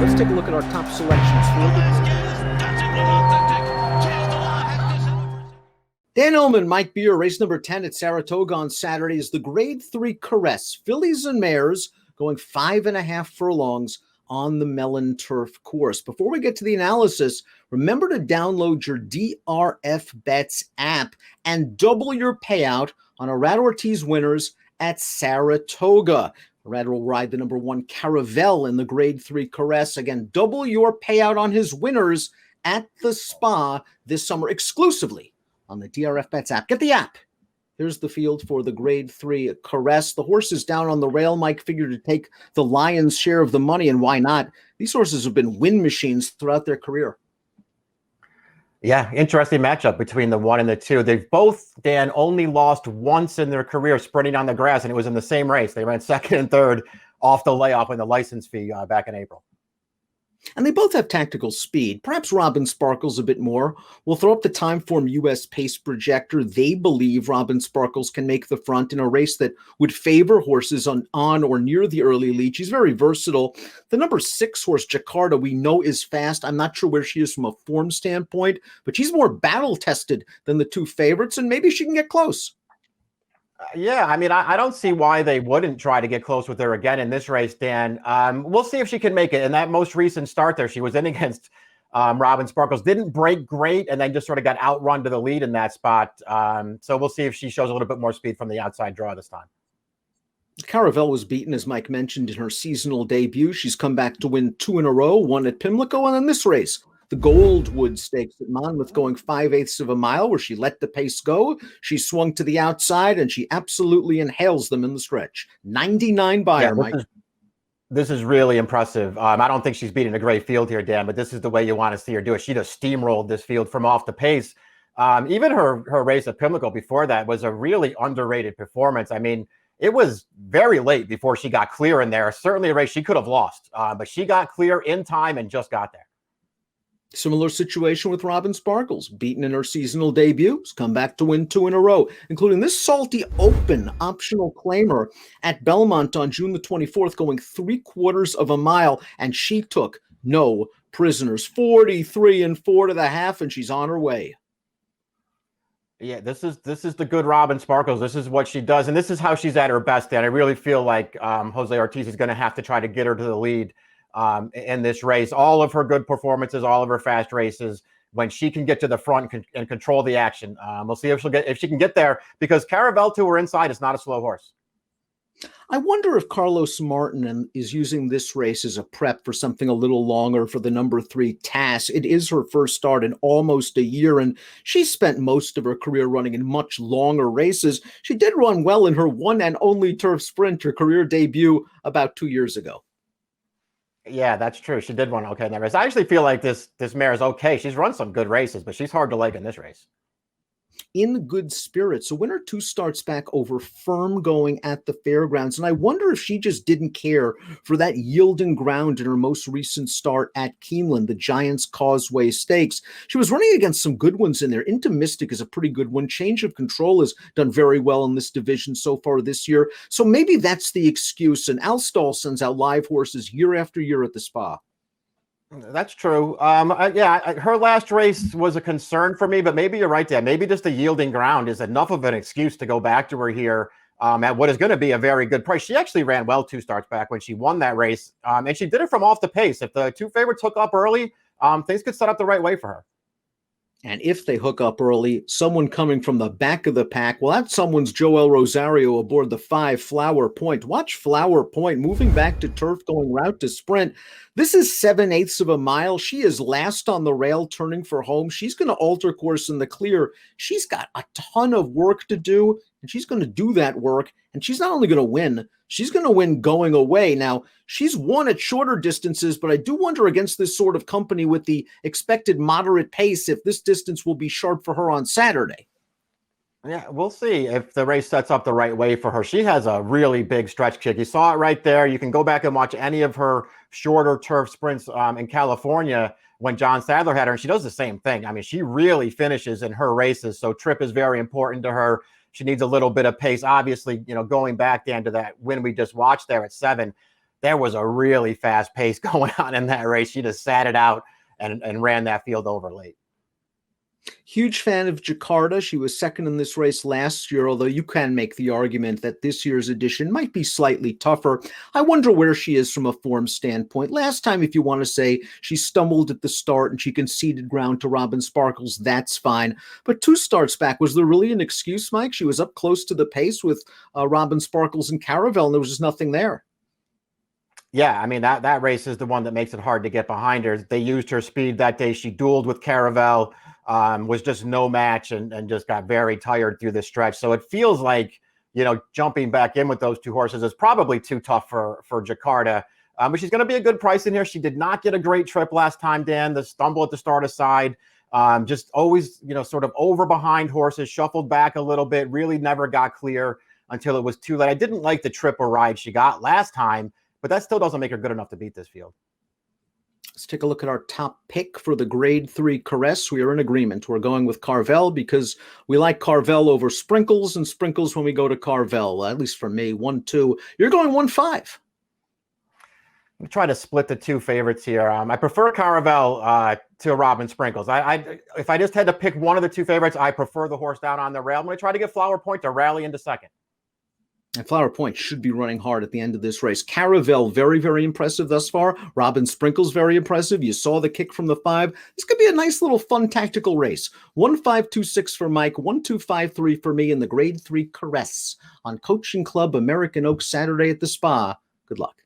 let's take a look at our top selections for Dan Illman, Mike Beer, race number 10 at Saratoga on Saturday is the Grade 3 Caress. Fillies and mares going 5.5 furlongs on the Mellon Turf course. Before we get to the analysis, remember to download your DRF Bets app and double your payout on Irad Ortiz winners at Saratoga. Irad will ride the number 1 Caravelle in the Grade 3 Caress. Again, double your payout on his winners at the Spa this summer exclusively on the DRF Bets app. Get the app. Here's the field for the Grade 3 Caress. The horse is down on the rail. Mike figured to take the lion's share of the money, and why not? These horses have been win machines throughout their career. Yeah, interesting matchup between the 1 and the 2. They've both, Dan, only lost once in their career sprinting on the grass, and it was in the same race. They ran 2nd and 3rd off the layoff in the license fee back in April. And they both have tactical speed. Perhaps Robin Sparkles a bit more. We'll throw up the Timeform US pace projector. They believe Robin Sparkles can make the front in a race that would favor horses on or near the early lead. She's very versatile. The number 6 horse, Jakarta, we know is fast. I'm not sure where she is from a form standpoint, but she's more battle-tested than the 2 favorites, and maybe she can get close. Yeah, I mean, I don't see why they wouldn't try to get close with her again in this race, Dan. We'll see if she can make it. In that most recent start there, she was in against Robin Sparkles. Didn't break great, and then just sort of got outrun to the lead in that spot. So we'll see if she shows a little bit more speed from the outside draw this time. Caravelle was beaten, as Mike mentioned, in her seasonal debut. She's come back to win 2 in a row, 1 at Pimlico, and then this race, the Goldwood Stakes at Monmouth, going 5/8 of a mile, where she let the pace go. She swung to the outside, and she absolutely inhales them in the stretch. 99 Beyer, Mike. This is really impressive. I don't think she's beating a great field here, Dan, but this is the way you want to see her do it. She just steamrolled this field from off the pace. Even her race at Pimlico before that was a really underrated performance. I mean, it was very late before she got clear in there. Certainly a race she could have lost, but she got clear in time and just got there. Similar situation with Robin Sparkles, beaten in her seasonal debuts, come back to win 2 in a row, including this Salty Open optional claimer at Belmont on June the 24th, going 3/4 of a mile, and she took no prisoners. 43 4 to the half, and she's on her way. Yeah, this is the good Robin Sparkles. This is what she does, and this is how she's at her best, Dan. I really feel like Jose Ortiz is going to have to try to get her to the lead in this race. All of her good performances, all of her fast races, when she can get to the front and control the action. We'll see if she can get there, because Caravelle to her inside is not a slow horse. I wonder if Carlos Martin is using this race as a prep for something a little longer for the number 3 Tass. It is her first start in almost a year, and she spent most of her career running in much longer races. She did run well in her 1 and only turf sprint, her career debut about 2 years ago. Yeah, that's true. She did run okay in that race. I actually feel like this mare is okay. She's run some good races, but she's hard to like in this race. In good spirits. A winner 2 starts back over firm going at the fairgrounds. And I wonder if she just didn't care for that yielding ground in her most recent start at Keeneland, the Giants Causeway Stakes. She was running against some good ones in there. Into Mystic is a pretty good one. Change of Control has done very well in this division so far this year. So maybe that's the excuse. And Al Stahl sends out live horses year after year at the Spa. That's true. Her last race was a concern for me, but maybe you're right, Dan. Maybe just the yielding ground is enough of an excuse to go back to her here at what is going to be a very good price. She actually ran well 2 starts back when she won that race, and she did it from off the pace. If the 2 favorites hook up early, things could set up the right way for her. And if they hook up early, someone coming from the back of the pack, well, that someone's Joel Rosario aboard the 5 Flower Point. Watch Flower Point moving back to turf, going route to sprint. This is 7/8 of a mile. She is last on the rail, turning for home. She's going to alter course in the clear. She's got a ton of work to do, and she's going to do that work. And she's not only going to win, she's going to win going away. Now, she's won at shorter distances, but I do wonder against this sort of company with the expected moderate pace if this distance will be sharp for her on Saturday. Yeah, we'll see if the race sets up the right way for her. She has a really big stretch kick. You saw it right there. You can go back and watch any of her shorter turf sprints in California when John Sadler had her, and she does the same thing. I mean, she really finishes in her races, so trip is very important to her. She needs a little bit of pace. Obviously, going back, Dan, to that win we just watched there at 7, there was a really fast pace going on in that race. She just sat it out and ran that field over late. Huge fan of Jakarta. She was second in this race last year, although you can make the argument that this year's edition might be slightly tougher. I wonder where she is from a form standpoint. Last time, if you want to say she stumbled at the start and she conceded ground to Robin Sparkles, that's fine. But 2 starts back, was there really an excuse, Mike? She was up close to the pace with Robin Sparkles and Caravel, and there was just nothing there. Yeah, I mean, that race is the one that makes it hard to get behind her. They used her speed that day. She dueled with Caravel, was just no match and just got very tired through the stretch. So it feels like, jumping back in with those 2 horses is probably too tough for Jakarta. But she's going to be a good price in here. She did not get a great trip last time, Dan. The stumble at the start aside, just always, sort of over behind horses, shuffled back a little bit, really never got clear until it was too late. I didn't like the trip or ride she got last time, but that still doesn't make her good enough to beat this field. Let's take a look at our top pick for the grade 3 Caress. We are in agreement. We're going with Carvel because we like Carvel over Sprinkles, and Sprinkles when we go to Carvel, at least for me. 1-2. You're going 1-5. I'm going to try to split the 2 favorites here. I prefer Caravel to Robin Sprinkles. If I just had to pick one of the 2 favorites, I prefer the horse down on the rail. I'm going to try to get Flower Point to rally into second. And Flower Point should be running hard at the end of this race. Caravel, very, very impressive thus far. Robin Sprinkles, very impressive. You saw the kick from the 5. This could be a nice little fun tactical race. 1-5-2-6 for Mike, 1-2-5-3 for me in the grade 3 Caress on Coaching Club American Oak Saturday at the Spa. Good luck.